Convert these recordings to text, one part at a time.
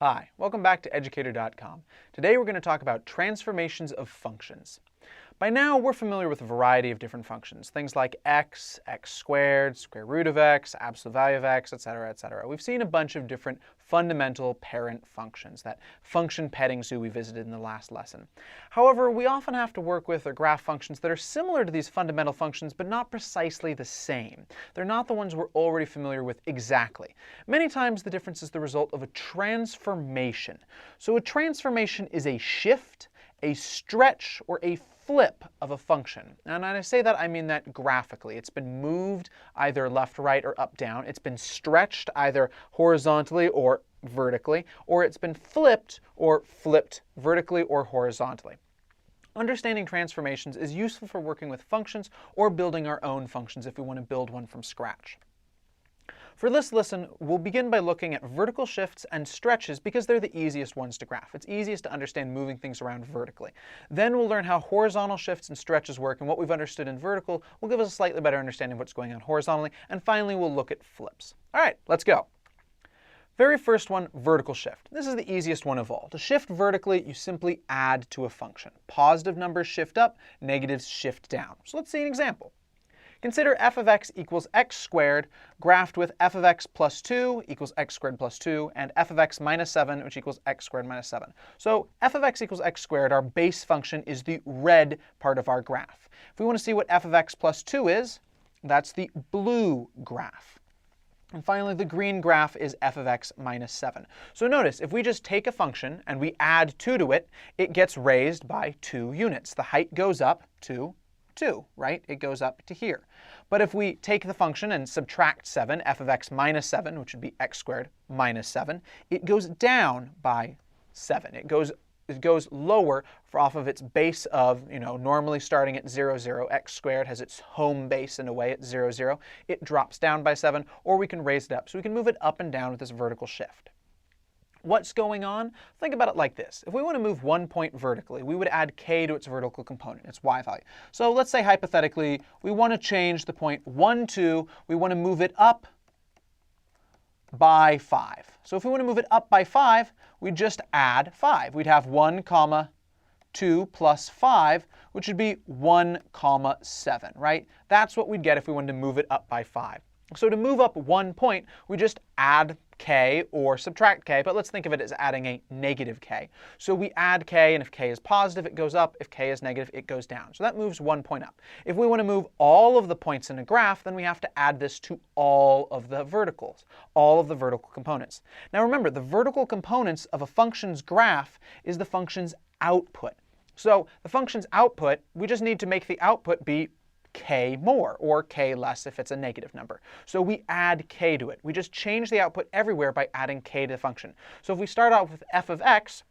Hi, welcome back to educator.com. Today we're going to talk about transformations of functions. By now we're familiar with a variety of different functions, things like x, x squared, square root of x, absolute value of x, etc., etc. We've seen a bunch of different fundamental parent functions, that function petting zoo we visited in the last lesson. However, we often have to work with or graph functions that are similar to these fundamental functions but not precisely the same. They're not the ones we're already familiar with exactly. Many times the difference is the result of a transformation. So a transformation is a shift, a stretch, or a flip of a function. And when I say that, I mean that graphically. It's been moved either left, right, or up, down. It's been stretched either horizontally or vertically, or it's been flipped vertically or horizontally. Understanding transformations is useful for working with functions or building our own functions if we want to build one from scratch. For this lesson, we'll begin by looking at vertical shifts and stretches because they're the easiest ones to graph. It's easiest to understand moving things around vertically. Then we'll learn how horizontal shifts and stretches work, and what we've understood in vertical will give us a slightly better understanding of what's going on horizontally. And finally, we'll look at flips. All right, let's go. Very first one, vertical shift. This is the easiest one of all. To shift vertically, you simply add to a function. Positive numbers shift up, negatives shift down. So let's see an example. Consider f of x equals x squared graphed with f of x plus 2 equals x squared plus 2, and f of x minus 7, which equals x squared minus 7. So f of x equals x squared, our base function, is the red part of our graph. If we want to see what f of x plus 2 is, that's the blue graph. And finally, the green graph is f of x minus 7. So notice, if we just take a function and we add 2 to it, it gets raised by 2 units. The height goes up to 2, right? It goes up to here. But if we take the function and subtract 7, f of x minus 7, which would be x squared minus 7, it goes down by 7. It goes lower off of its base of, normally starting at 0, 0. X squared has its home base in a way at 0, 0. It drops down by 7, or we can raise it up. So we can move it up and down with this vertical shift. What's going on? Think about it like this. If we want to move one point vertically, we would add k to its vertical component, its y value. So let's say hypothetically, we want to change the point 1, 2. We want to move it up by 5. So if we want to move it up by 5, we just add 5. We'd have 1, 2 plus 5, which would be 1, 7, right? That's what we'd get if we wanted to move it up by 5. So to move up 1 point, we just add k or subtract k, but let's think of it as adding a negative k. So we add k, and if k is positive, it goes up. If k is negative, it goes down. So that moves 1 point up. If we want to move all of the points in a graph, then we have to add this to all of the verticals, all of the vertical components. Now remember, the vertical components of a function's graph is the function's output. So the function's output, we just need to make the output be k more, or k less if it's a negative number. So we add k to it. We just change the output everywhere by adding k to the function. So if we start out with f of x,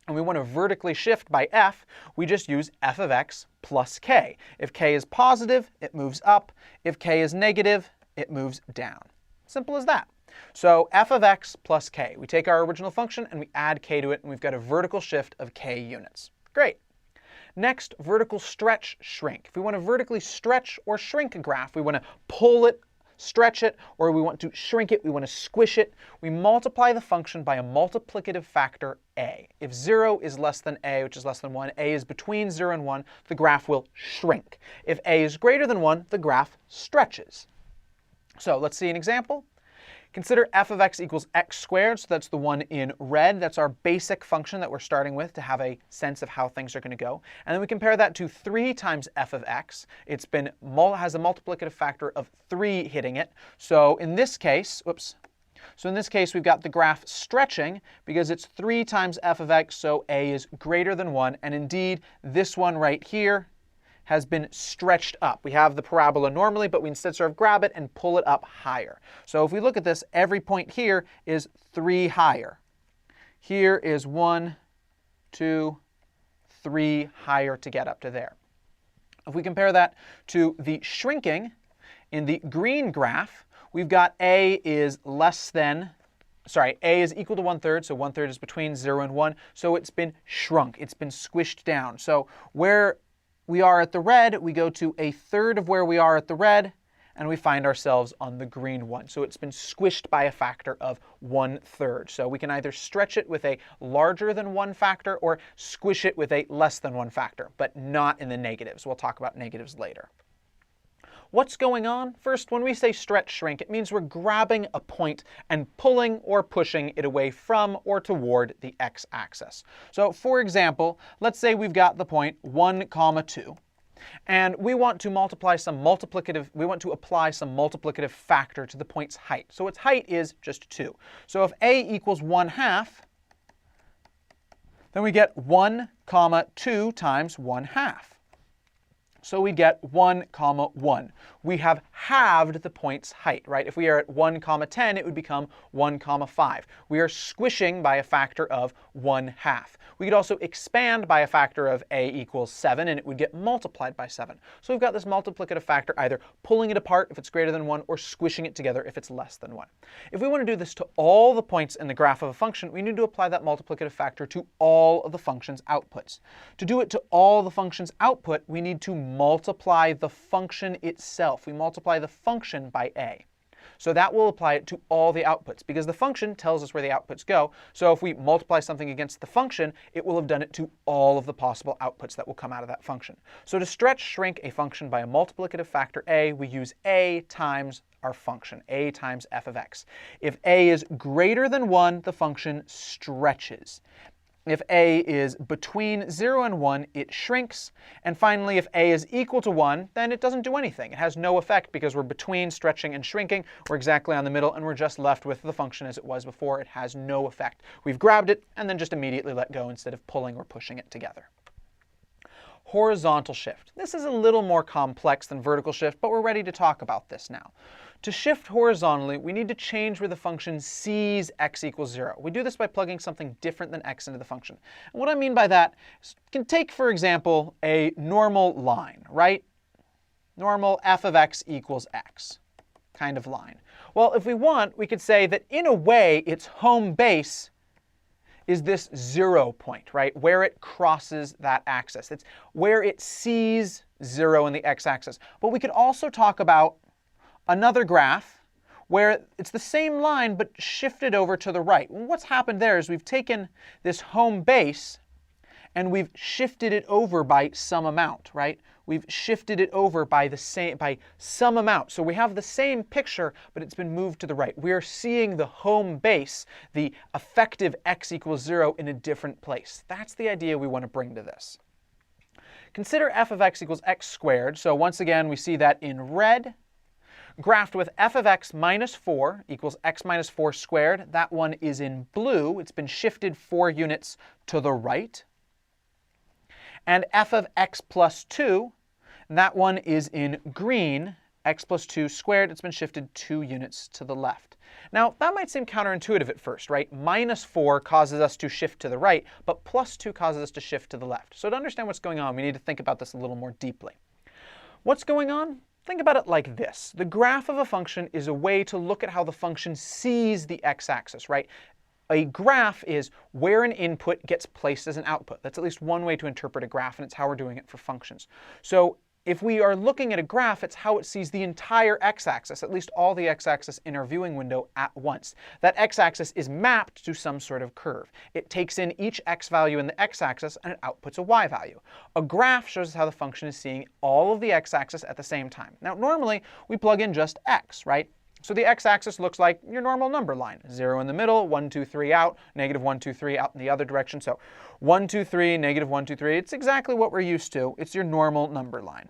and we want to vertically shift by f, we just use f of x plus k. If k is positive, it moves up. If k is negative, it moves down. Simple as that. So f of x plus k. We take our original function and we add k to it, and we've got a vertical shift of k units. Great. Next, vertical stretch, shrink. If we want to vertically stretch or shrink a graph, we want to pull it, stretch it, or we want to shrink it, we want to squish it, we multiply the function by a multiplicative factor a. If 0 is less than a, which is less than 1, a is between 0 and 1, the graph will shrink. If a is greater than 1, the graph stretches. So let's see an example. Consider f of x equals x squared, so that's the one in red. That's our basic function that we're starting with to have a sense of how things are going to go. And then we compare that to 3 times f of x. Has a multiplicative factor of 3 hitting it. So in this case, we've got the graph stretching because it's 3 times f of x, so a is greater than 1. And indeed, this one right here has been stretched up. We have the parabola normally, but we instead sort of grab it and pull it up higher. So if we look at this, every point here is 3 higher. Here is 1, 2, 3 higher to get up to there. If we compare that to the shrinking, in the green graph, we've got a is equal to 1/3, so 1/3 is between 0 and 1, so it's been shrunk, it's been squished down. So where we are at the red, we go to 1/3 of where we are at the red, and we find ourselves on the green one. So it's been squished by a factor of 1/3. So we can either stretch it with a larger than 1 factor or squish it with a less than 1 factor, but not in the negatives. We'll talk about negatives later. What's going on? First, when we say stretch shrink, it means we're grabbing a point and pulling or pushing it away from or toward the x-axis. So for example, let's say we've got the point 1, 2, and we want to apply some multiplicative factor to the point's height. So its height is just 2. So if a equals 1/2, then we get 1, 2 times 1/2. So we get 1, 1. We have halved the point's height, right? If we are at 1, 10, it would become 1, 5. We are squishing by a factor of 1/2. We could also expand by a factor of a equals 7, and it would get multiplied by 7. So we've got this multiplicative factor either pulling it apart if it's greater than 1 or squishing it together if it's less than 1. If we want to do this to all the points in the graph of a function, we need to apply that multiplicative factor to all of the function's outputs. To do it to all the function's output, we need to multiply the function itself. We multiply the function by a. So that will apply it to all the outputs, because the function tells us where the outputs go. So if we multiply something against the function, it will have done it to all of the possible outputs that will come out of that function. So to stretch shrink a function by a multiplicative factor a, we use a times our function, a times f of x. If a is greater than 1, the function stretches. If a is between 0 and 1, it shrinks. And finally, if a is equal to 1, then it doesn't do anything. It has no effect because we're between stretching and shrinking. We're exactly on the middle, and we're just left with the function as it was before. It has no effect. We've grabbed it and then just immediately let go instead of pulling or pushing it together. Horizontal shift. This is a little more complex than vertical shift, but we're ready to talk about this now. To shift horizontally, we need to change where the function sees x equals 0. We do this by plugging something different than x into the function. And what I mean by that is, you can take, for example, a normal line, right? Normal f of x equals x kind of line. Well, if we want, we could say that in a way, its home base is this 0 point, right, where it crosses that axis. It's where it sees 0 in the x-axis. But we could also talk about another graph where it's the same line but shifted over to the right. What's happened there is we've taken this home base and we've shifted it over by some amount, right? We've shifted it over by some amount. So we have the same picture, but it's been moved to the right. We are seeing the home base, the effective x equals 0, in a different place. That's the idea we want to bring to this. Consider f of x equals x squared. So once again, we see that in red. Graphed with f of x minus 4 equals x minus 4 squared. That one is in blue. It's been shifted 4 units to the right. And f of x plus 2, that one is in green. X plus 2 squared. It's been shifted 2 units to the left. Now, that might seem counterintuitive at first, right? Minus 4 causes us to shift to the right, but plus 2 causes us to shift to the left. So to understand what's going on, we need to think about this a little more deeply. What's going on? Think about it like this. The graph of a function is a way to look at how the function sees the x-axis, right? A graph is where an input gets placed as an output. That's at least one way to interpret a graph, and it's how we're doing it for functions. So if we are looking at a graph, it's how it sees the entire x-axis, at least all the x-axis in our viewing window at once. That x-axis is mapped to some sort of curve. It takes in each x value in the x-axis and it outputs a y value. A graph shows us how the function is seeing all of the x-axis at the same time. Now, normally we plug in just x, right? So the x-axis looks like your normal number line. 0 in the middle, 1, 2, 3 out, negative 1, 2, 3 out in the other direction. So 1, 2, 3, negative 1, 2, 3. It's exactly what we're used to. It's your normal number line.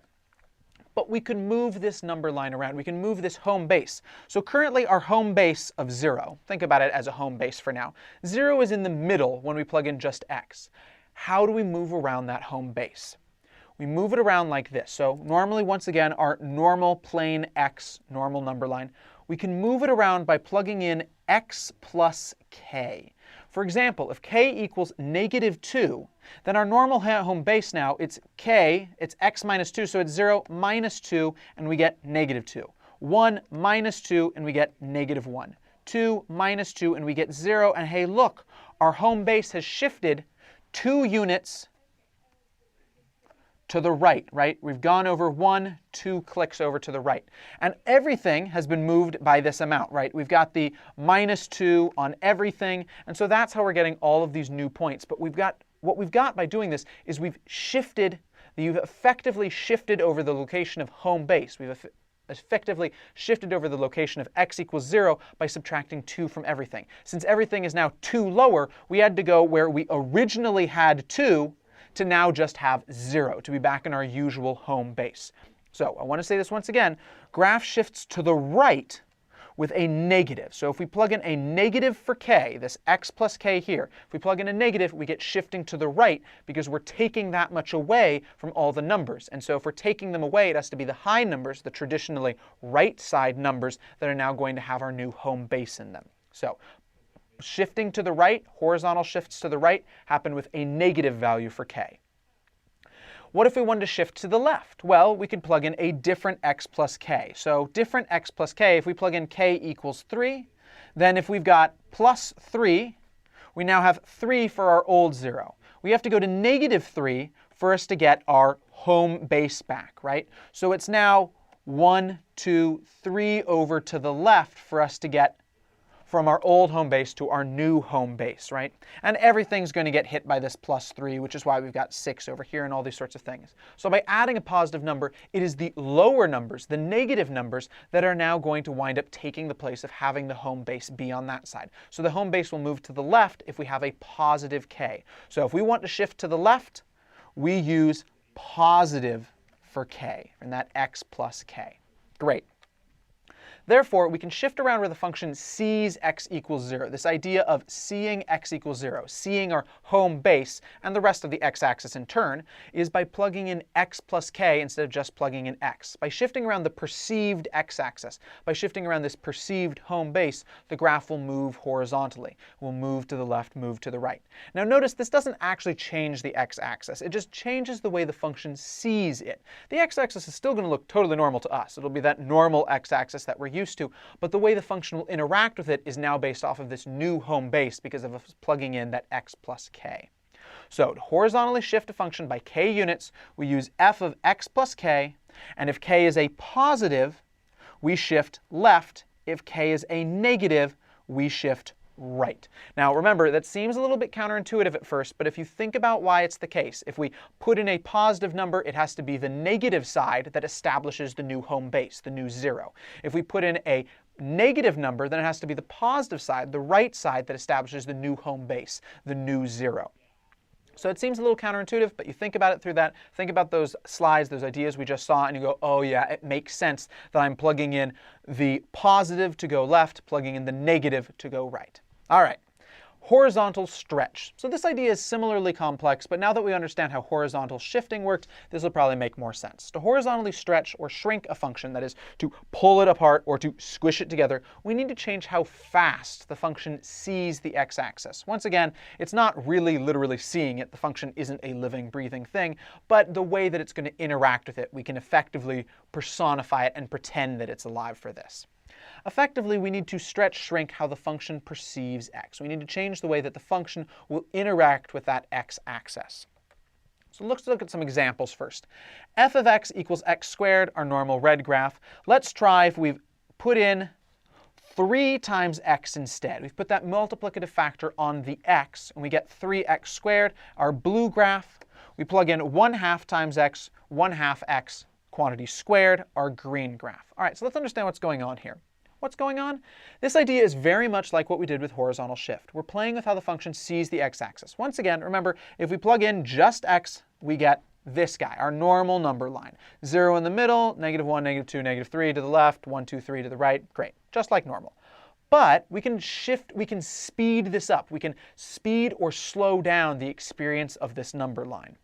But we can move this number line around. We can move this home base. So currently our home base of 0, think about it as a home base for now. 0 is in the middle when we plug in just x. How do we move around that home base? We move it around like this. So normally, once again, our normal plane x, normal number line, we can move it around by plugging in x plus k. For example, if k equals negative 2, then our normal home base now, it's k, it's x minus 2, so it's 0 minus 2, and we get negative 2. 1 minus 2, and we get negative 1. 2 minus 2, and we get 0. And hey, look, our home base has shifted 2 units to the right, right? We've gone over 1, 2 clicks over to the right. And everything has been moved by this amount, right? We've got the -2 on everything, and so that's how we're getting all of these new points. But what we've got by doing this is you've effectively shifted over the location of home base. We've effectively shifted over the location of x equals 0 by subtracting 2 from everything. Since everything is now 2 lower, we had to go where we originally had 2 to now just have 0, to be back in our usual home base. So I want to say this once again, graph shifts to the right with a negative. So if we plug in a negative for k, this x plus k here, if we plug in a negative, we get shifting to the right because we're taking that much away from all the numbers. And so if we're taking them away, it has to be the high numbers, the traditionally right side numbers, that are now going to have our new home base in them. So shifting to the right, horizontal shifts to the right, happen with a negative value for k. What if we wanted to shift to the left? Well, we could plug in a different x plus k. So different x plus k, if we plug in k equals 3, then if we've got plus 3, we now have 3 for our old 0. We have to go to -3 for us to get our home base back, right? So it's now 1, 2, 3 over to the left for us to get from our old home base to our new home base, right? And everything's going to get hit by this plus 3, which is why we've got 6 over here and all these sorts of things. So by adding a positive number, it is the lower numbers, the negative numbers, that are now going to wind up taking the place of having the home base be on that side. So the home base will move to the left if we have a positive k. So if we want to shift to the left, we use positive for k, and that x plus k. Great. Therefore, we can shift around where the function sees x equals 0. This idea of seeing x equals 0, seeing our home base and the rest of the x-axis in turn, is by plugging in x plus k instead of just plugging in x. By shifting around the perceived x-axis, by shifting around this perceived home base, the graph will move horizontally. It will move to the left, move to the right. Now notice this doesn't actually change the x-axis. It just changes the way the function sees it. The x-axis is still going to look totally normal to us. It'll be that normal x-axis that we're used to, but the way the function will interact with it is now based off of this new home base because of us plugging in that x plus k. So to horizontally shift a function by k units, we use f of x plus k, and if k is a positive, we shift left. If k is a negative, we shift right. Now remember, that seems a little bit counterintuitive at first, but if you think about why it's the case, if we put in a positive number, it has to be the negative side that establishes the new home base, the new 0. If we put in a negative number, then it has to be the positive side, the right side, that establishes the new home base, the new 0. So it seems a little counterintuitive, but you think about it through that. Think about those slides, those ideas we just saw, and you go, oh yeah, it makes sense that I'm plugging in the positive to go left, plugging in the negative to go right. All right, horizontal stretch. So this idea is similarly complex, but now that we understand how horizontal shifting works, this will probably make more sense. To horizontally stretch or shrink a function, that is, to pull it apart or to squish it together, we need to change how fast the function sees the x-axis. Once again, it's not really literally seeing it. The function isn't a living, breathing thing, but the way that it's going to interact with it, we can effectively personify it and pretend that it's alive for this. Effectively, we need to shrink how the function perceives x. We need to change the way that the function will interact with that x-axis. So let's look at some examples first. F of x equals x squared, our normal red graph. Let's try if we've put in 3 times x instead. We've put that multiplicative factor on the x, and we get 3x squared, our blue graph. We plug in 1/2 times x, 1/2 x, quantity squared, our green graph. All right, so let's understand what's going on here. What's going on? This idea is very much like what we did with horizontal shift. We're playing with how the function sees the x-axis. Once again, remember, if we plug in just x, we get this guy, our normal number line. 0 in the middle, -1, -2, -3 to the left, 1, 2, 3 to the right. Great, just like normal. But we can speed this up. We can speed or slow down the experience of this number line.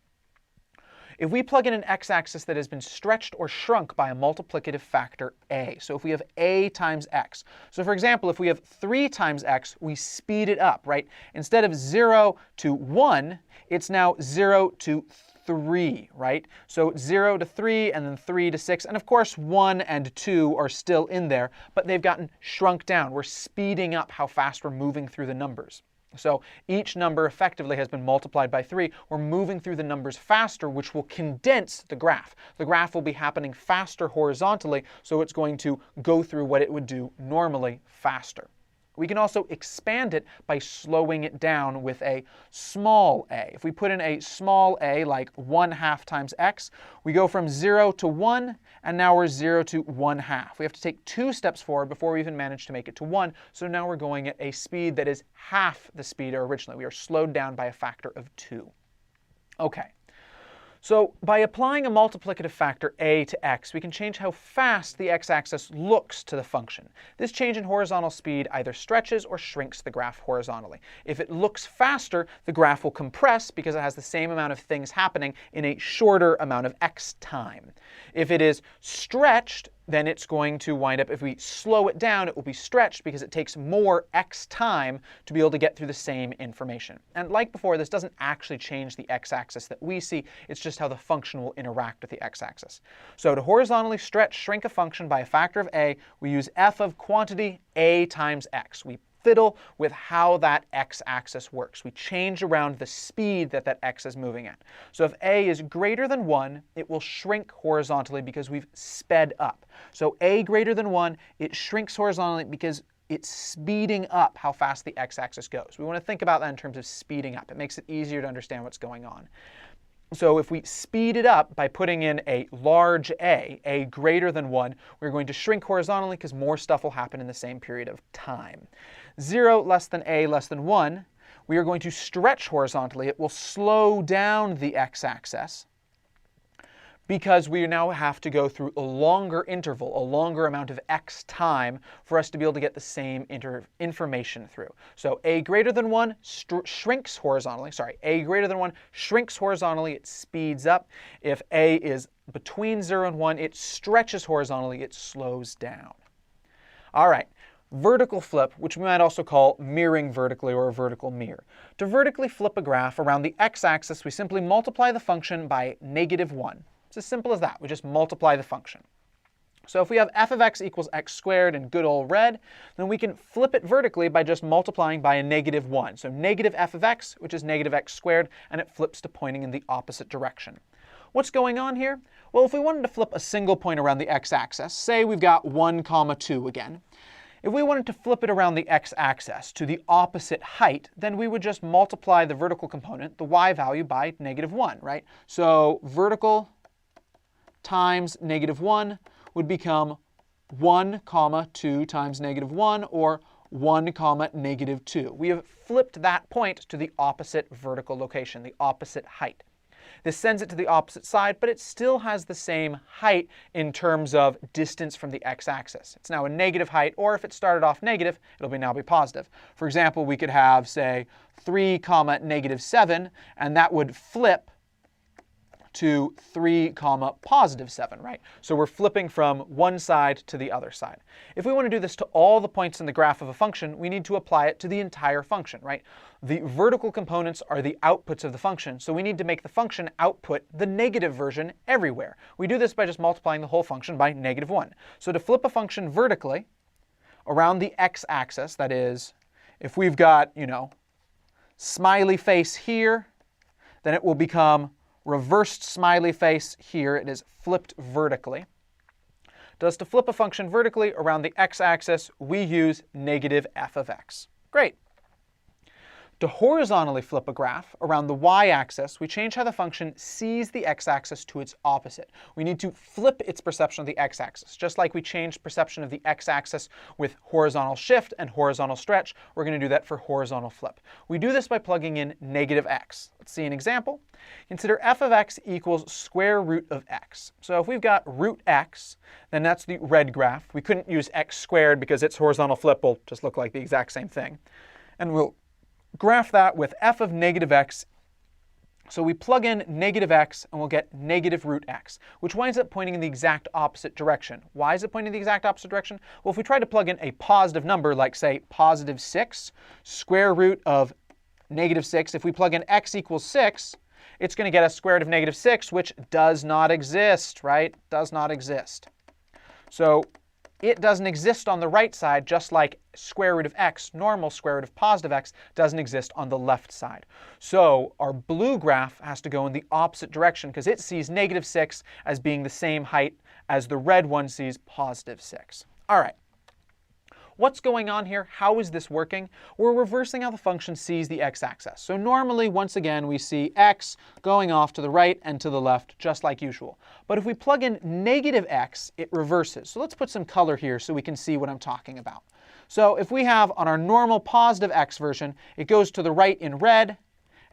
If we plug in an x-axis that has been stretched or shrunk by a multiplicative factor a, so if we have a times x, so for example, if we have 3 times x, we speed it up, right? Instead of 0 to 1, it's now 0 to 3, right? So 0 to 3, and then 3 to 6, and of course 1 and 2 are still in there, but they've gotten shrunk down. We're speeding up how fast we're moving through the numbers. So each number effectively has been multiplied by 3. We're moving through the numbers faster, which will condense the graph. The graph will be happening faster horizontally, so it's going to go through what it would do normally faster. We can also expand it by slowing it down with a small a. If we put in a small a, like 1/2 times x, we go from 0 to 1, and now we're 0 to 1/2. We have to take 2 steps forward before we even manage to make it to 1, so now we're going at a speed that is half the speed originally. We are slowed down by a factor of 2. Okay. So by applying a multiplicative factor a to x, we can change how fast the x-axis looks to the function. This change in horizontal speed either stretches or shrinks the graph horizontally. If it looks faster, the graph will compress because it has the same amount of things happening in a shorter amount of x time. If it is stretched, then it's going to wind up, if we slow it down, it will be stretched because it takes more x time to be able to get through the same information. And like before, this doesn't actually change the x-axis that we see, it's just how the function will interact with the x-axis. So to horizontally shrink a function by a factor of a, we use f of quantity a times x. We fiddle with how that x-axis works. We change around the speed that that x is moving at. So if a is greater than 1, it will shrink horizontally because we've sped up. So a greater than 1, it shrinks horizontally because it's speeding up how fast the x-axis goes. We want to think about that in terms of speeding up. It makes it easier to understand what's going on. So if we speed it up by putting in a large a greater than 1, we're going to shrink horizontally because more stuff will happen in the same period of time. 0 less than a less than 1, we are going to stretch horizontally. It will slow down the x-axis because we now have to go through a longer interval, a longer amount of x time for us to be able to get the same information through. So a greater than 1 shrinks horizontally. Sorry, a greater than 1 shrinks horizontally. It speeds up. If a is between 0 and 1, it stretches horizontally. It slows down. All right. Vertical flip, which we might also call mirroring vertically or a vertical mirror. To vertically flip a graph around the x-axis, we simply multiply the function by -1. It's as simple as that. We just multiply the function. So if we have f of x equals x squared in good old red, then we can flip it vertically by just multiplying by a -1. So negative f of x, which is negative x squared, and it flips to pointing in the opposite direction. What's going on here? Well, if we wanted to flip a single point around the x-axis, say we've got 1, 2 again. If we wanted to flip it around the x-axis to the opposite height, then we would just multiply the vertical component, the y value, by -1, right? So vertical times -1 would become 1, 2 times -1, or 1, -2. We have flipped that point to the opposite vertical location, the opposite height. This sends it to the opposite side, but it still has the same height in terms of distance from the x-axis. It's now a negative height, or if it started off negative, it'll now be positive. For example, we could have, say, 3, -7, and that would flip to 3, +7, right? So we're flipping from one side to the other side. If we want to do this to all the points in the graph of a function, we need to apply it to the entire function, right? The vertical components are the outputs of the function, so we need to make the function output the negative version everywhere. We do this by just multiplying the whole function by -1. So to flip a function vertically around the x-axis, that is, if we've got, smiley face here, then it will become reversed smiley face here. It is flipped vertically. Thus, to flip a function vertically around the x-axis, we use negative f of x. Great. To horizontally flip a graph around the y-axis, we change how the function sees the x-axis to its opposite. We need to flip its perception of the x-axis. Just like we changed perception of the x-axis with horizontal shift and horizontal stretch, we're going to do that for horizontal flip. We do this by plugging in -x. Let's see an example. Consider f of x equals square root of x. So if we've got root x, then that's the red graph. We couldn't use x squared because its horizontal flip will just look like the exact same thing. And we'll graph that with f of -x. So we plug in -x and we'll get negative root x, which winds up pointing in the exact opposite direction. Why is it pointing in the exact opposite direction? Well, if we try to plug in a positive number, like say +6, square root of -6, if we plug in x equals 6, it's going to get us square root of -6, which does not exist, right? Does not exist. So it doesn't exist on the right side, just like square root of x, normal square root of positive x, doesn't exist on the left side. So our blue graph has to go in the opposite direction because it sees negative 6 as being the same height as the red one sees positive 6. All right. What's going on here? How is this working? We're reversing how the function sees the x-axis. So normally, once again, we see x going off to the right and to the left, just like usual. But if we plug in negative x, it reverses. So let's put some color here so we can see what I'm talking about. So if we have on our normal positive x version, it goes to the right in red,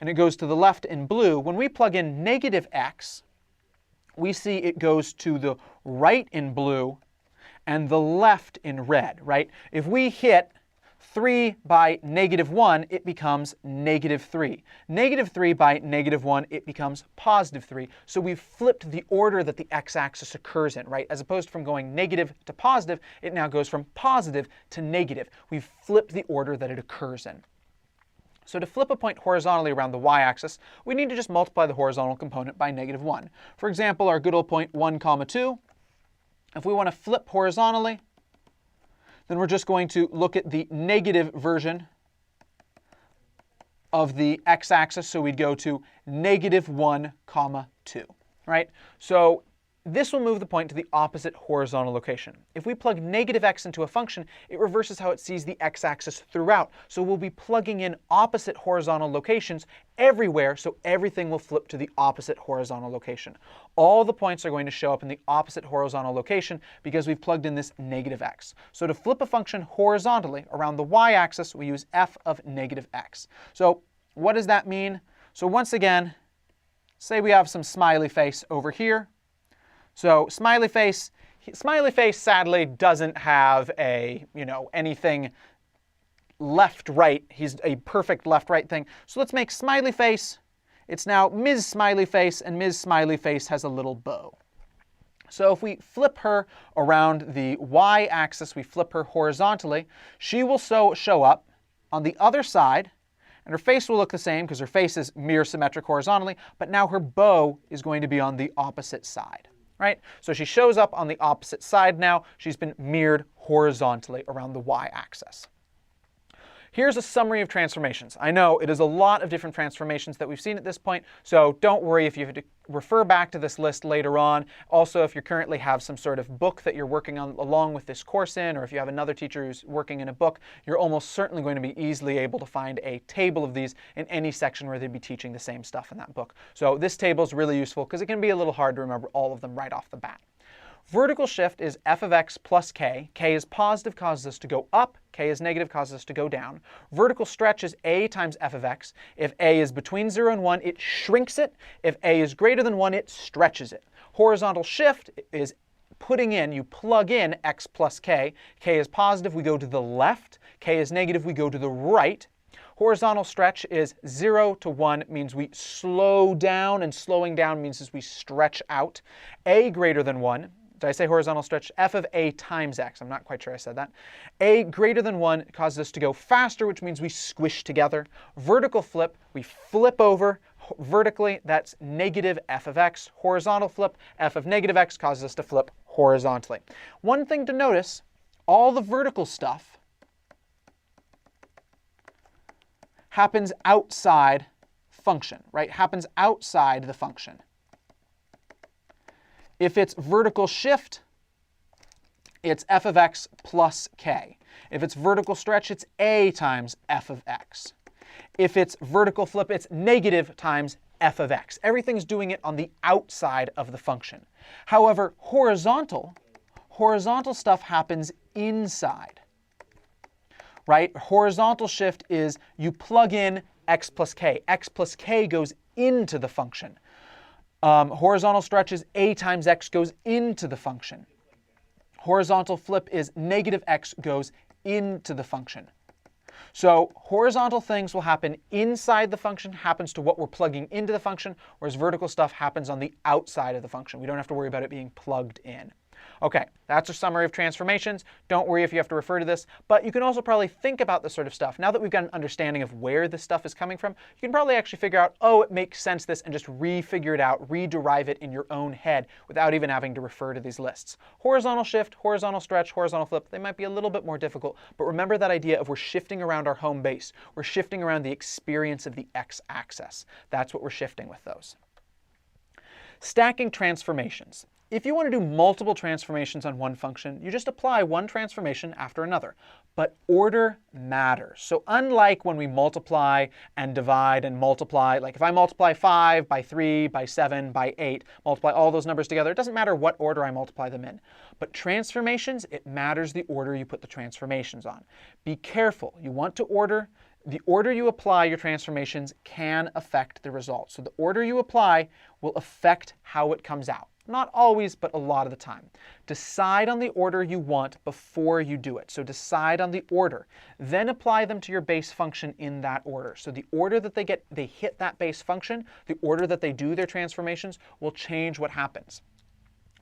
and it goes to the left in blue. When we plug in negative x, we see it goes to the right in blue and the left in red, right? If we hit 3 by negative 1, it becomes negative 3. Negative 3 by negative 1, it becomes positive 3. So we've flipped the order that the x-axis occurs in, right? As opposed from going negative to positive, it now goes from positive to negative. We've flipped the order that it occurs in. So to flip a point horizontally around the y-axis, we need to just multiply the horizontal component by negative 1. For example, our good old point 1, 2. If we want to flip horizontally, then we're just going to look at the negative version of the x-axis. So we'd go to negative 1, 2, right? So this will move the point to the opposite horizontal location. If we plug negative x into a function, it reverses how it sees the x-axis throughout. So we'll be plugging in opposite horizontal locations everywhere, so everything will flip to the opposite horizontal location. All the points are going to show up in the opposite horizontal location because we've plugged in this negative x. So to flip a function horizontally around the y-axis, we use f of negative x. So what does that mean? So once again, say we have some smiley face over here. So smiley face sadly doesn't have a, anything left-right. He's a perfect left-right thing. So let's make smiley face. It's now Ms. Smiley Face, and Ms. Smiley Face has a little bow. So if we flip her around the y-axis, we flip her horizontally, she will show up on the other side, and her face will look the same because her face is mirror symmetric horizontally, but now her bow is going to be on the opposite side. Right? So she shows up on the opposite side now. She's been mirrored horizontally around the y-axis. Here's a summary of transformations. I know it is a lot of different transformations that we've seen at this point, so don't worry if you have to refer back to this list later on. Also, if you currently have some sort of book that you're working on along with this course in, or if you have another teacher who's working in a book, you're almost certainly going to be easily able to find a table of these in any section where they'd be teaching the same stuff in that book. So this table is really useful because it can be a little hard to remember all of them right off the bat. Vertical shift is f of x plus k. K is positive, causes us to go up. K is negative, causes us to go down. Vertical stretch is a times f of x. If a is between 0 and 1, it shrinks it. If a is greater than 1, it stretches it. Horizontal shift is you plug in x plus k. K is positive, we go to the left. K is negative, we go to the right. Horizontal stretch is 0 to 1, means we slow down, and slowing down means as we stretch out. A greater than 1. Did I say horizontal stretch? F of a times x. I'm not quite sure I said that. A greater than 1 causes us to go faster, which means we squish together. Vertical flip, we flip over vertically. That's negative f of x. Horizontal flip, f of negative x causes us to flip horizontally. One thing to notice, all the vertical stuff happens outside function, right? Happens outside the function. If it's vertical shift, it's f of x plus k. If it's vertical stretch, it's a times f of x. If it's vertical flip, it's negative times f of x. Everything's doing it on the outside of the function. However, horizontal stuff happens inside, right? Horizontal shift is you plug in x plus k. X plus k goes into the function. Horizontal stretch is a times x goes into the function. Horizontal flip is negative x goes into the function. So horizontal things will happen inside the function, happens to what we're plugging into the function, whereas vertical stuff happens on the outside of the function. We don't have to worry about it being plugged in. Okay, that's a summary of transformations. Don't worry if you have to refer to this, but you can also probably think about this sort of stuff. Now that we've got an understanding of where this stuff is coming from, you can probably actually figure out, oh, it makes sense this, and just re-figure it out, re-derive it in your own head without even having to refer to these lists. Horizontal shift, horizontal stretch, horizontal flip, they might be a little bit more difficult, but remember that idea of we're shifting around our home base. We're shifting around the experience of the x-axis. That's what we're shifting with those. Stacking transformations. If you want to do multiple transformations on one function, you just apply one transformation after another. But order matters. So unlike when we multiply and divide and multiply, like if I multiply 5 by 3 by 7 by 8, multiply all those numbers together, it doesn't matter what order I multiply them in. But transformations, it matters the order you put the transformations on. Be careful. You want to order. The order you apply your transformations can affect the result. So the order you apply will affect how it comes out. Not always, but a lot of the time. Decide on the order you want before you do it. So decide on the order. Then apply them to your base function in that order. So the order that they hit that base function, the order that they do their transformations will change what happens.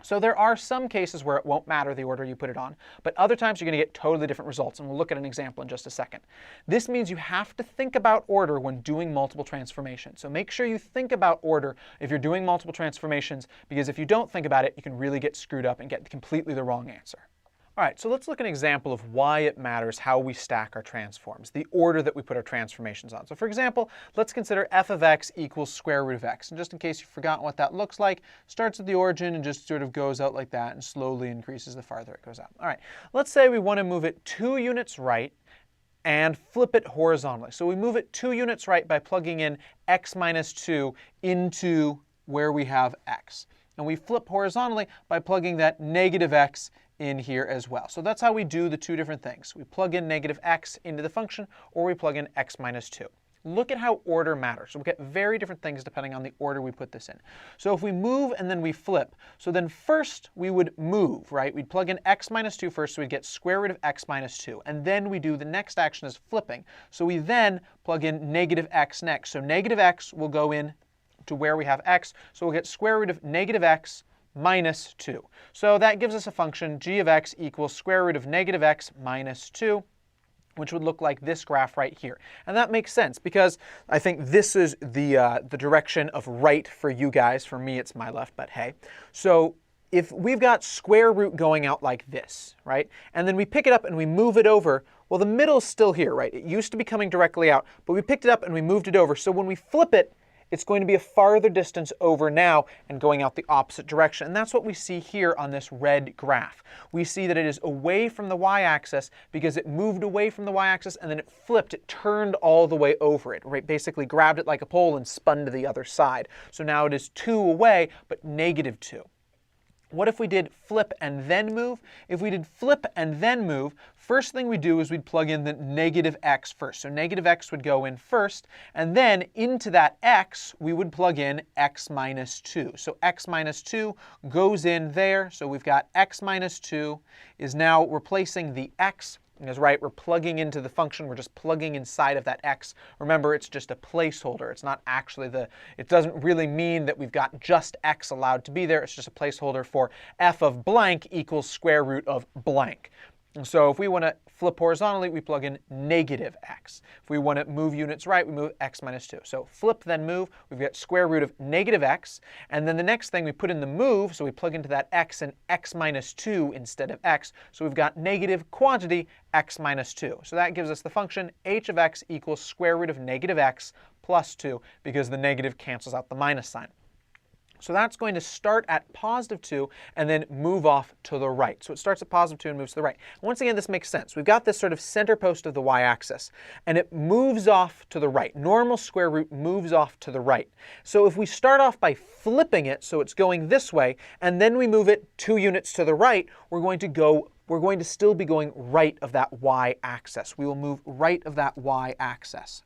So there are some cases where it won't matter the order you put it on, but other times you're going to get totally different results, and we'll look at an example in just a second. This means you have to think about order when doing multiple transformations. So make sure you think about order if you're doing multiple transformations, because if you don't think about it, you can really get screwed up and get completely the wrong answer. All right, so let's look at an example of why it matters how we stack our transforms, the order that we put our transformations on. So for example, let's consider f of x equals square root of x. And just in case you've forgotten what that looks like, starts at the origin and just sort of goes out like that and slowly increases the farther it goes out. All right, let's say we want to move it 2 units right and flip it horizontally. So we move it 2 units right by plugging in x minus 2 into where we have x. And we flip horizontally by plugging that negative x in here as well. So that's how we do the two different things. We plug in negative x into the function, or we plug in x minus 2. Look at how order matters. So we get very different things depending on the order we put this in. So if we move and then we flip, so then first we would move, right? We'd plug in x minus 2 first, so we'd get square root of x minus 2. And then we do the next action is flipping. So we then plug in negative x next. So negative x will go in to where we have x. So we'll get square root of negative x minus 2. So that gives us a function g of x equals square root of negative x minus 2, which would look like this graph right here. And that makes sense because I think this is the direction of right for you guys. For me, it's my left, but hey. So if we've got square root going out like this, right, and then we pick it up and we move it over, well, the middle's still here, right? It used to be coming directly out, but we picked it up and we moved it over. So when we flip it, it's going to be a farther distance over now and going out the opposite direction. And that's what we see here on this red graph. We see that it is away from the y-axis because it moved away from the y-axis and then it flipped. It turned all the way over it, right? Basically grabbed it like a pole and spun to the other side. So now it is 2 away, but negative 2. What if we did flip and then move? If we did flip and then move, first thing we do is we'd plug in the negative x first. So negative x would go in first, and then into that x, we would plug in x minus 2. So x minus 2 goes in there. So we've got x minus 2 is now replacing the x. Because, right, we're plugging into the function, we're just plugging inside of that x. Remember, it's just a placeholder. It's not actually it doesn't really mean that we've got just x allowed to be there. It's just a placeholder for f of blank equals square root of blank. And so if we want to flip horizontally, we plug in negative x. If we want to move units right, we move x minus 2. So flip, then move, we've got square root of negative x. And then the next thing we put in the move, so we plug into that x and x minus 2 instead of x. So we've got negative quantity x minus 2. So that gives us the function h of x equals square root of negative x plus 2, because the negative cancels out the minus sign. So that's going to start at positive 2 and then move off to the right. So it starts at positive 2 and moves to the right. Once again, this makes sense. We've got this sort of center post of the y-axis, and it moves off to the right. Normal square root moves off to the right. So if we start off by flipping it, so it's going this way, and then we move it 2 units to the right, we're going to still be going right of that y-axis. We will move right of that y-axis.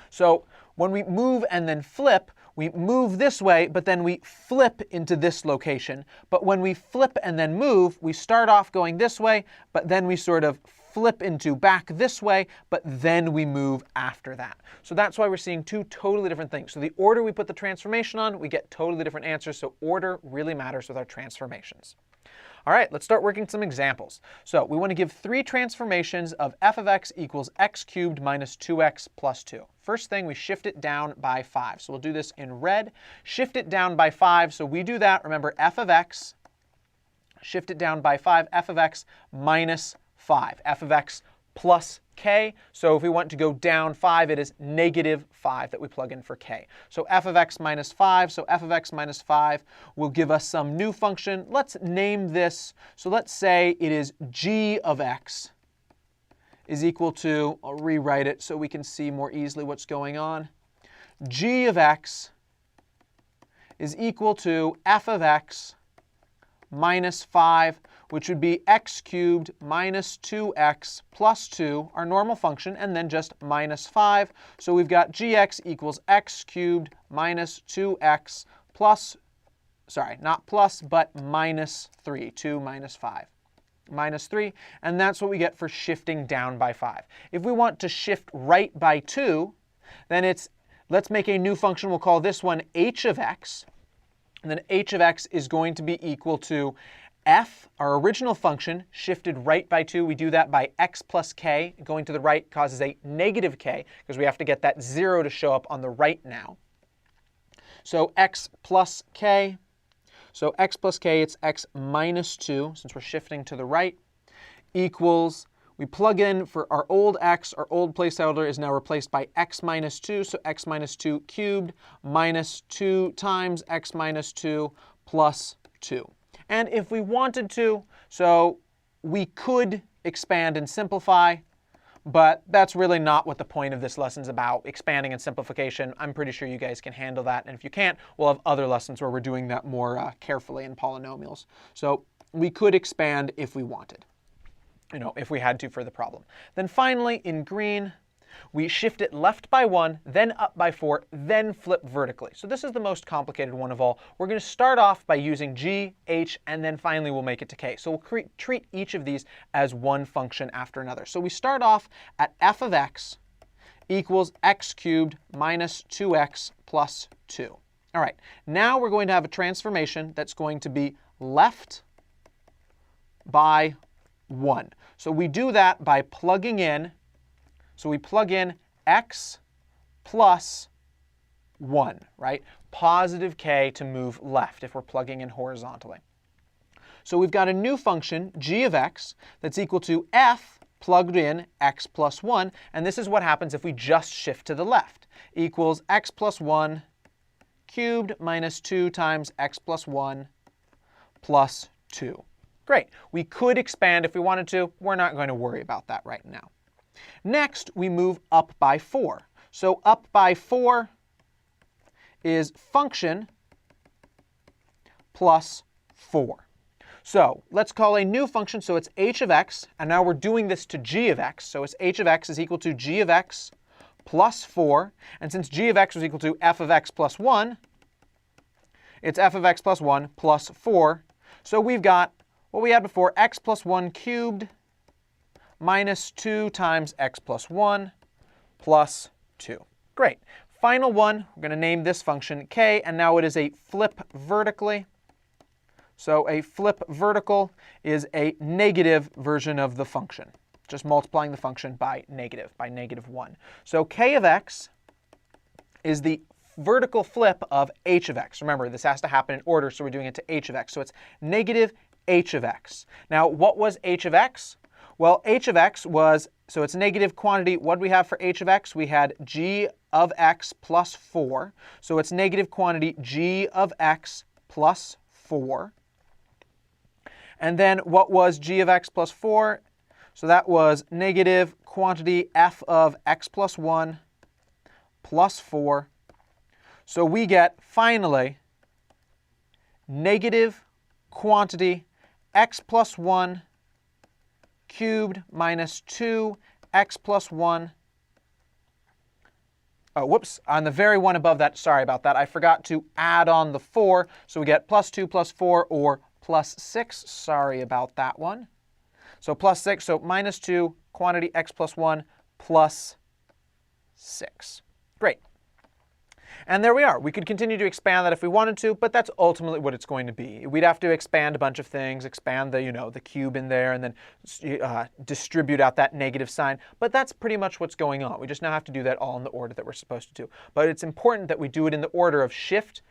So when we move and then flip, we move this way, but then we flip into this location. But when we flip and then move, we start off going this way, but then we sort of flip into back this way, but then we move after that. So that's why we're seeing 2 totally different things. So the order we put the transformation on, we get totally different answers. So order really matters with our transformations. All right, let's start working some examples. So we want to give three transformations of f of x equals x cubed minus 2x plus 2. First thing, we shift it down by 5. So we'll do this in red. Shift it down by 5. So we do that. Remember, f of x, shift it down by 5, f of x minus 5, f of x plus k. So if we want to go down 5, it is negative 5 that we plug in for k. So f of x minus 5, so f of x minus 5 will give us some new function. Let's name this. So let's say it is g of x is equal to, I'll rewrite it so we can see more easily what's going on. G of x is equal to f of x minus 5, which would be x cubed minus 2x plus 2, our normal function, and then just minus 5. So we've got gx equals x cubed minus 2x plus, sorry, not plus, but minus 3, 2 minus 5. Minus 3, and that's what we get for shifting down by 5. If we want to shift right by 2, then let's make a new function. We'll call this one h of x. And then h of x is going to be equal to f, our original function, shifted right by 2. We do that by x plus k. Going to the right causes a negative k, because we have to get that 0 to show up on the right now. So x plus k. So x plus k, it's x minus 2, since we're shifting to the right, equals, we plug in for our old x, our old placeholder is now replaced by x minus 2, so x minus 2 cubed minus 2 times x minus 2 plus 2. And if we wanted to, so we could expand and simplify, but that's really not what the point of this lesson is about, expanding and simplification. I'm pretty sure you guys can handle that. And if you can't, we'll have other lessons where we're doing that more carefully in polynomials. So we could expand if we wanted, if we had to for the problem. Then finally, in green, we shift it left by 1, then up by 4, then flip vertically. So this is the most complicated one of all. We're going to start off by using g, h, and then finally we'll make it to k. So we'll treat each of these as one function after another. So we start off at f of x equals x cubed minus 2x plus 2. All right, now we're going to have a transformation that's going to be left by 1. So we do that by plugging in. So we plug in x plus 1, right? Positive k to move left if we're plugging in horizontally. So we've got a new function, g of x, that's equal to f plugged in x plus 1. And this is what happens if we just shift to the left. Equals x plus 1 cubed minus 2 times x plus 1 plus 2. Great. We could expand if we wanted to. We're not going to worry about that right now. Next, we move up by 4. So up by 4 is function plus 4. So let's call a new function. So it's h of x. And now we're doing this to g of x. So it's h of x is equal to g of x plus 4. And since g of x was equal to f of x plus 1, it's f of x plus 1 plus 4. So we've got what we had before, x plus 1 cubed minus 2 times x plus 1 plus 2. Great. Final one, we're going to name this function k, and now it is a flip vertically. So a flip vertical is a negative version of the function, just multiplying the function by negative 1. So k of x is the vertical flip of h of x. Remember, this has to happen in order, so we're doing it to h of x. So it's negative h of x. Now, what was h of x? Well, h of x was, so it's negative quantity. What do we have for h of x? We had g of x plus 4. So it's negative quantity g of x plus 4. And then what was g of x plus 4? So that was negative quantity f of x plus 1 plus 4. So we get, finally, negative quantity x plus 1 cubed minus 2 x plus 1. Oh, whoops, on the very one above that, sorry about that, I forgot to add on the 4. So we get plus 2 plus 4, or plus 6. Sorry about that one. So plus 6, so minus 2, quantity x plus 1 plus 6. Great. And there we are. We could continue to expand that if we wanted to, but that's ultimately what it's going to be. We'd have to expand a bunch of things, expand the, the cube in there, and then distribute out that negative sign. But that's pretty much what's going on. We just now have to do that all in the order that we're supposed to do. But it's important that we do it in the order of shift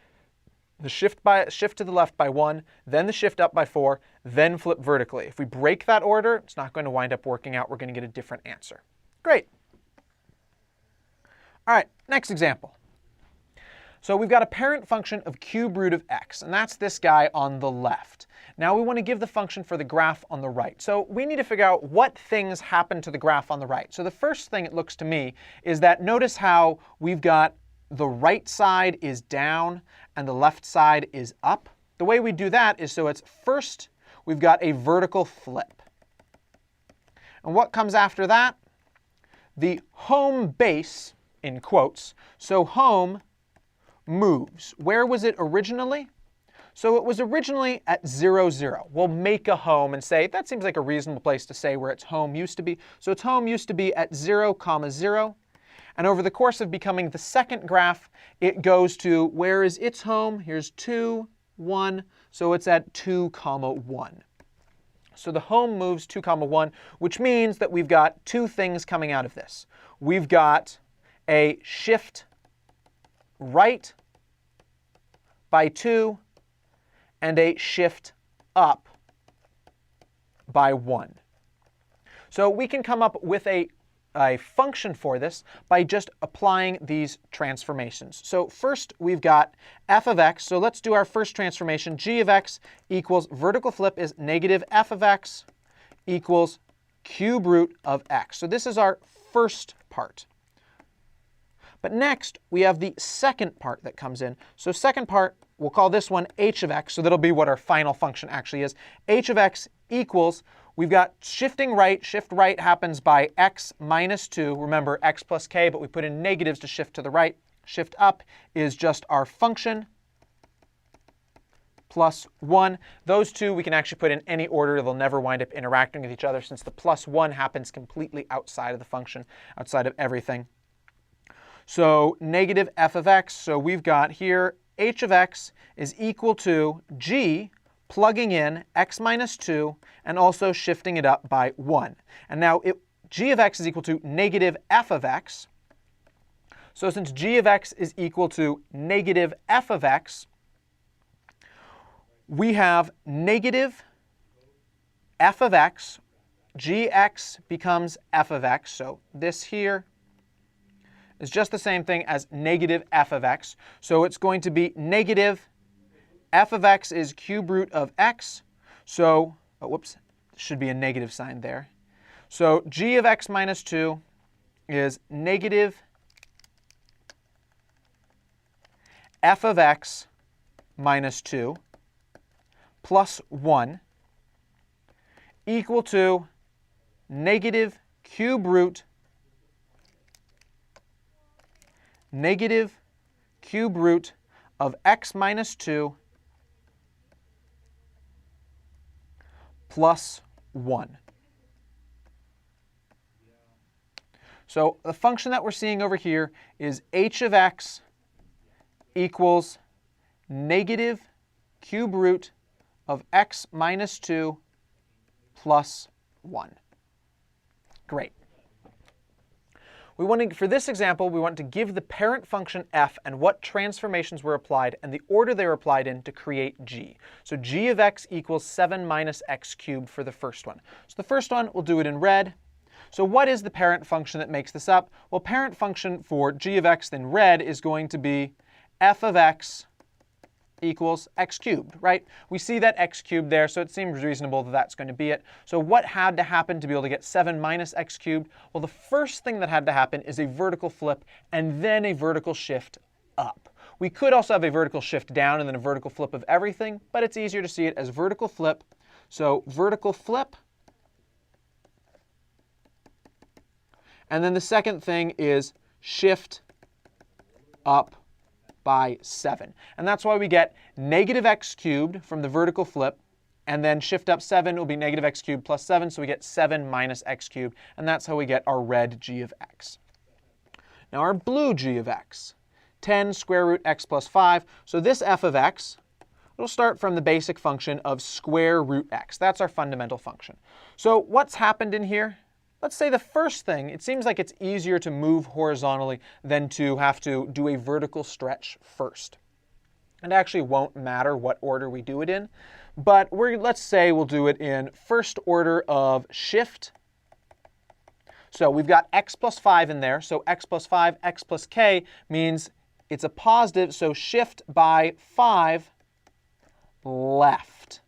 to the left by 1, then the shift up by 4, then flip vertically. If we break that order, it's not going to wind up working out. We're going to get a different answer. Great. All right, next example. So we've got a parent function of cube root of x, and that's this guy on the left. Now we want to give the function for the graph on the right. So we need to figure out what things happen to the graph on the right. So the first thing it looks to me is that notice how we've got the right side is down and the left side is up. The way we do that is so it's first we've got a vertical flip. And what comes after that? The home base, in quotes. So home moves. Where was it originally? So it was originally at 0, 0. We'll make a home and say, that seems like a reasonable place to say where its home used to be. So its home used to be at 0, 0. And over the course of becoming the second graph, it goes to, where is its home? Here's 2, 1. So it's at 2, 1. So the home moves 2, 1, which means that we've got two things coming out of this. We've got a shift right by 2 and a shift up by 1. So we can come up with a function for this by just applying these transformations. So first we've got f of x. So let's do our first transformation. G of x equals vertical flip is negative f of x equals cube root of x. So this is our first part. But next, we have the second part that comes in. So second part, we'll call this one h of x. So that'll be what our final function actually is. H of x equals, we've got shifting right. Shift right happens by x minus 2. Remember, x plus k, but we put in negatives to shift to the right. Shift up is just our function plus 1. Those two we can actually put in any order. They'll never wind up interacting with each other since the plus 1 happens completely outside of the function, outside of everything. So negative f of x, so we've got here h of x is equal to g plugging in x minus 2 and also shifting it up by 1. And now g of x is equal to negative f of x. So since g of x is equal to negative f of x, we have negative f of x. Gx becomes f of x. So this here is just the same thing as negative f of x. So it's going to be negative f of x is cube root of x. So, whoops, should be a negative sign there. So g of x minus 2 is negative f of x minus 2 plus 1 equal to negative cube root of x minus 2 plus 1. So the function that we're seeing over here is h of x equals negative cube root of x minus 2 plus 1. Great. For this example, we want to give the parent function f and what transformations were applied and the order they were applied in to create g. So g of x equals 7 minus x cubed for the first one. So the first one, we'll do it in red. So what is the parent function that makes this up? Well, parent function for g of x in red is going to be f of x equals x cubed, right? We see that x cubed there, so it seems reasonable that that's going to be it. So what had to happen to be able to get 7 minus x cubed? Well, the first thing that had to happen is a vertical flip and then a vertical shift up. We could also have a vertical shift down and then a vertical flip of everything, but it's easier to see it as vertical flip. So vertical flip. And then the second thing is shift up by 7. And that's why we get negative x cubed from the vertical flip, and then shift up 7 will be negative x cubed plus 7, so we get 7 minus x cubed, and that's how we get our red g of x. Now our blue g of x 10 square root x plus 5. So this f of x, it'll start from the basic function of square root x. That's our fundamental function. So what's happened in here? Let's say the first thing, it seems like it's easier to move horizontally than to have to do a vertical stretch first. It actually won't matter what order we do it in, but let's say we'll do it in first order of shift. So we've got x plus 5 in there, so x plus 5, x plus k means it's a positive, so shift by 5 left.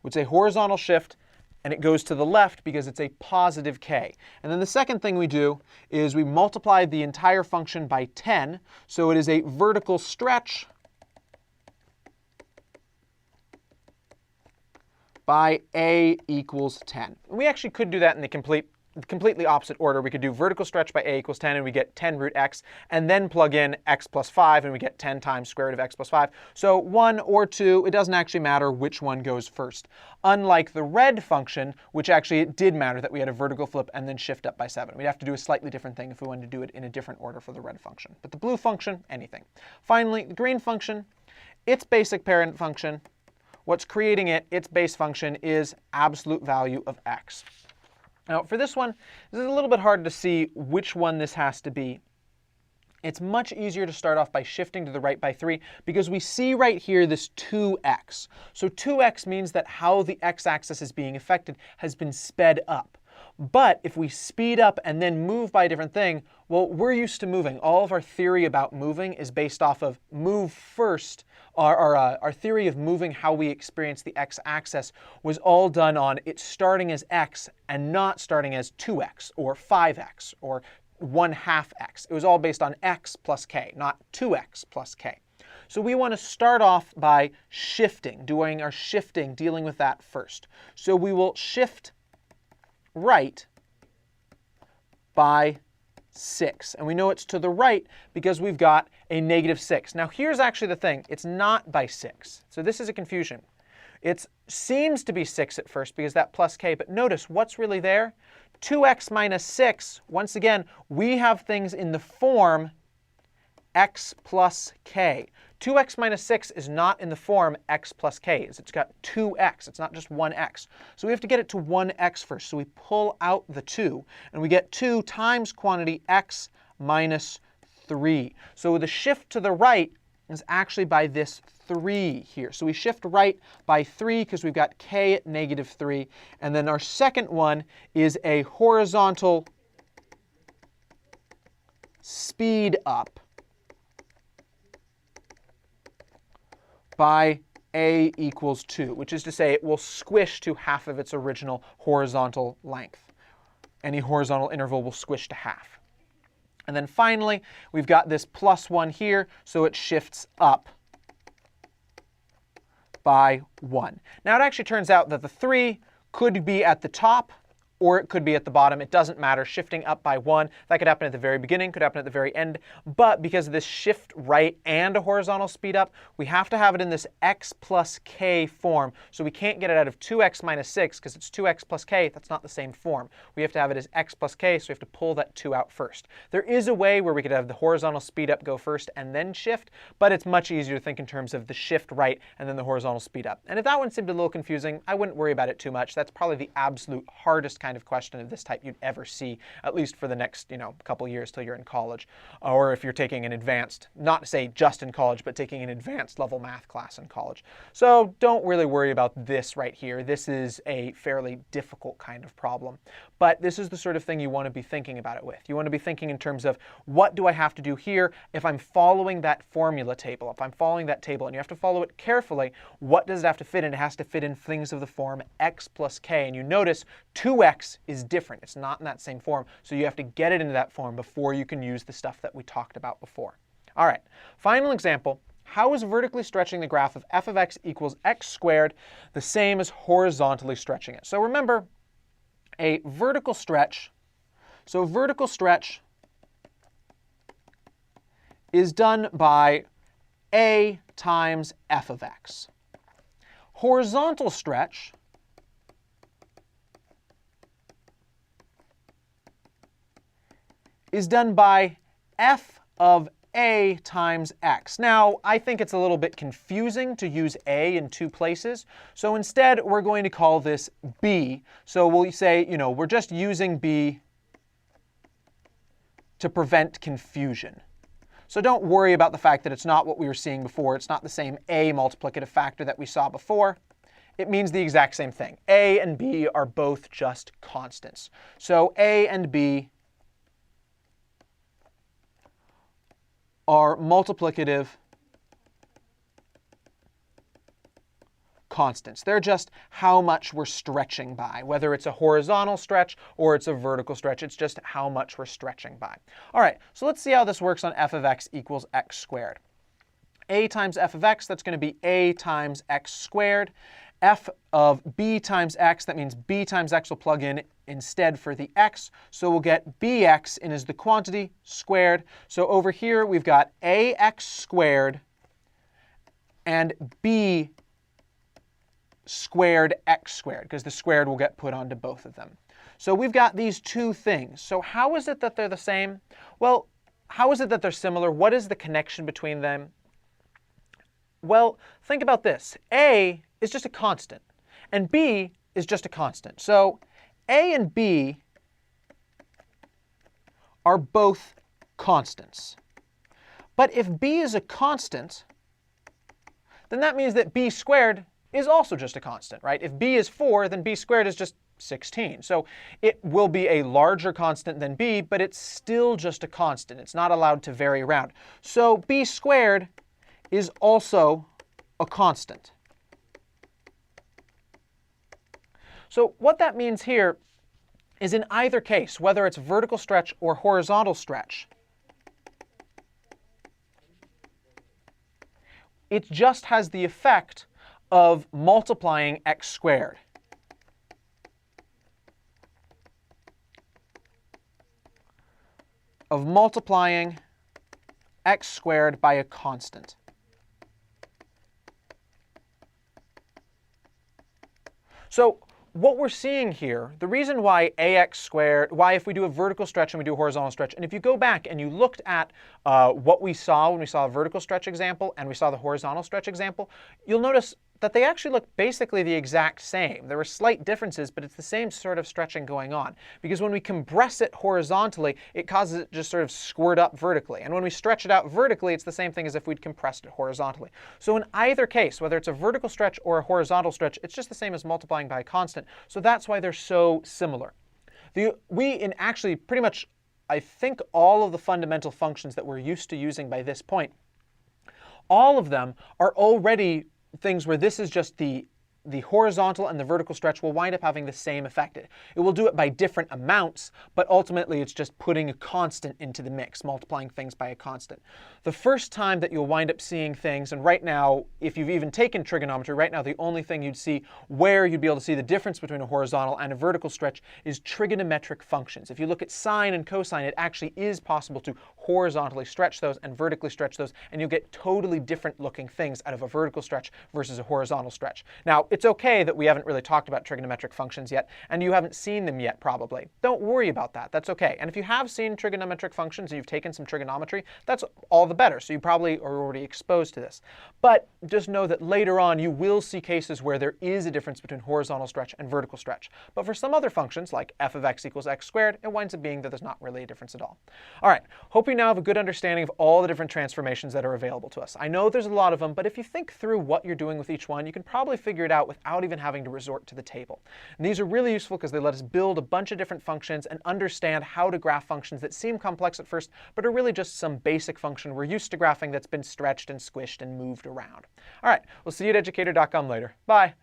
It's a horizontal shift, and it goes to the left because it's a positive k. And then the second thing we do is we multiply the entire function by 10, so it is a vertical stretch by a equals 10. We actually could do that in the completely opposite order. We could do vertical stretch by a equals 10, and we get 10 root x, and then plug in x plus 5, and we get 10 times square root of x plus 5. So 1 or 2, it doesn't actually matter which one goes first. Unlike the red function, which actually it did matter that we had a vertical flip and then shift up by 7. We'd have to do a slightly different thing if we wanted to do it in a different order for the red function. But the blue function, anything. Finally, the green function, its basic parent function, what's creating it, its base function, is absolute value of x. Now, for this one, this is a little bit hard to see which one this has to be. It's much easier to start off by shifting to the right by 3 because we see right here this 2x. So 2x means that how the x-axis is being affected has been sped up. But if we speed up and then move by a different thing, well, we're used to moving. All of our theory about moving is based off of move first. Our theory of moving, how we experience the x-axis, was all done on it starting as x and not starting as 2x or 5x or 1/2 x. It was all based on x plus k, not 2x plus k. So we want to start off by shifting, doing our shifting, dealing with that first. So we will shift right by 6. And we know it's to the right because we've got a -6. Now here's actually the thing. It's not by 6. So this is a confusion. It seems to be 6 at first because that plus k, but notice what's really there? 2x minus 6. Once again, we have things in the form x plus k. 2x minus 6 is not in the form x plus k. It's got 2x. It's not just 1x. So we have to get it to 1x first. So we pull out the 2, and we get 2 times quantity x minus 3. So the shift to the right is actually by this 3 here. So we shift right by 3 because we've got k at -3. And then our second one is a horizontal speed up by a equals 2, which is to say it will squish to half of its original horizontal length. Any horizontal interval will squish to half. And then finally, we've got this +1 here, so it shifts up by 1. Now it actually turns out that the 3 could be at the top, or it could be at the bottom. It doesn't matter. Shifting up by 1, that could happen at the very beginning, could happen at the very end. But because of this shift right and a horizontal speed up, we have to have it in this x plus k form. So we can't get it out of 2x minus 6 because it's 2x plus k. That's not the same form. We have to have it as x plus k, so we have to pull that 2 out first. There is a way where we could have the horizontal speed up go first and then shift, but it's much easier to think in terms of the shift right and then the horizontal speed up. And if that one seemed a little confusing, I wouldn't worry about it too much. That's probably the absolute hardest kind of question of this type you'd ever see, at least for the next, couple years till you're in college, or if you're taking an advanced, not to say just in college, but taking an advanced level math class in college. So don't really worry about this right here. This is a fairly difficult kind of problem, but this is the sort of thing you want to be thinking about it with. You want to be thinking in terms of what do I have to do here if I'm following that formula table, if I'm following that table, and you have to follow it carefully. What does it have to fit in? It has to fit in things of the form x plus k, and you notice 2x is different. It's not in that same form, so you have to get it into that form before you can use the stuff that we talked about before. All right, final example. How is vertically stretching the graph of f of x equals x squared the same as horizontally stretching it? So remember, a vertical stretch, is done by a times f of x. Horizontal stretch is done by f of a times x. Now, I think it's a little bit confusing to use a in two places, so instead we're going to call this b. So we'll say, we're just using b to prevent confusion. So don't worry about the fact that it's not what we were seeing before. It's not the same a multiplicative factor that we saw before. It means the exact same thing. A and b are both just constants. So a and b are multiplicative constants. They're just how much we're stretching by. Whether it's a horizontal stretch or it's a vertical stretch, it's just how much we're stretching by. All right, so let's see how this works on f of x equals x squared. A times f of x, that's going to be a times x squared. F of b times x, that means b times x will plug in instead for the x. So we'll get bx in as the quantity squared. So over here we've got ax squared and b squared x squared, because the squared will get put onto both of them. So we've got these two things. So how is it that they're the same? Well, how is it that they're similar? What is the connection between them? Well, think about this. A is just a constant, and b is just a constant. So a and b are both constants. But if b is a constant, then that means that b squared is also just a constant, right? If b is 4, then b squared is just 16. So it will be a larger constant than b, but it's still just a constant. It's not allowed to vary around. So b squared is also a constant. So what that means here is in either case, whether it's vertical stretch or horizontal stretch, it just has the effect of multiplying x squared. Of multiplying x squared by a constant. So what we're seeing here, the reason why ax squared, why if we do a vertical stretch and we do a horizontal stretch, and if you go back and you looked at what we saw when we saw a vertical stretch example and we saw the horizontal stretch example, you'll notice that they actually look basically the exact same. There were slight differences, but it's the same sort of stretching going on. Because when we compress it horizontally, it causes it to just sort of squirt up vertically. And when we stretch it out vertically, it's the same thing as if we'd compressed it horizontally. So in either case, whether it's a vertical stretch or a horizontal stretch, it's just the same as multiplying by a constant. So that's why they're so similar. In actually pretty much, I think, all of the fundamental functions that we're used to using by this point, all of them are already things where this is just the horizontal and the vertical stretch will wind up having the same effect. It will do it by different amounts, but ultimately it's just putting a constant into the mix, multiplying things by a constant. The first time that you'll wind up seeing things, and right now, if you've even taken trigonometry, right now the only thing you'd see where you'd be able to see the difference between a horizontal and a vertical stretch is trigonometric functions. If you look at sine and cosine, it actually is possible to horizontally stretch those and vertically stretch those, and you'll get totally different looking things out of a vertical stretch versus a horizontal stretch. Now, it's okay that we haven't really talked about trigonometric functions yet, and you haven't seen them yet probably. Don't worry about that. That's okay. And if you have seen trigonometric functions and you've taken some trigonometry, that's all the better. So you probably are already exposed to this. But just know that later on you will see cases where there is a difference between horizontal stretch and vertical stretch. But for some other functions, like f of x equals x squared, it winds up being that there's not really a difference at all. All right, hope you now have a good understanding of all the different transformations that are available to us. I know there's a lot of them, but if you think through what you're doing with each one, you can probably figure it out without even having to resort to the table. And these are really useful because they let us build a bunch of different functions and understand how to graph functions that seem complex at first, but are really just some basic function we're used to graphing that's been stretched and squished and moved around. All right, we'll see you at educator.com later. Bye.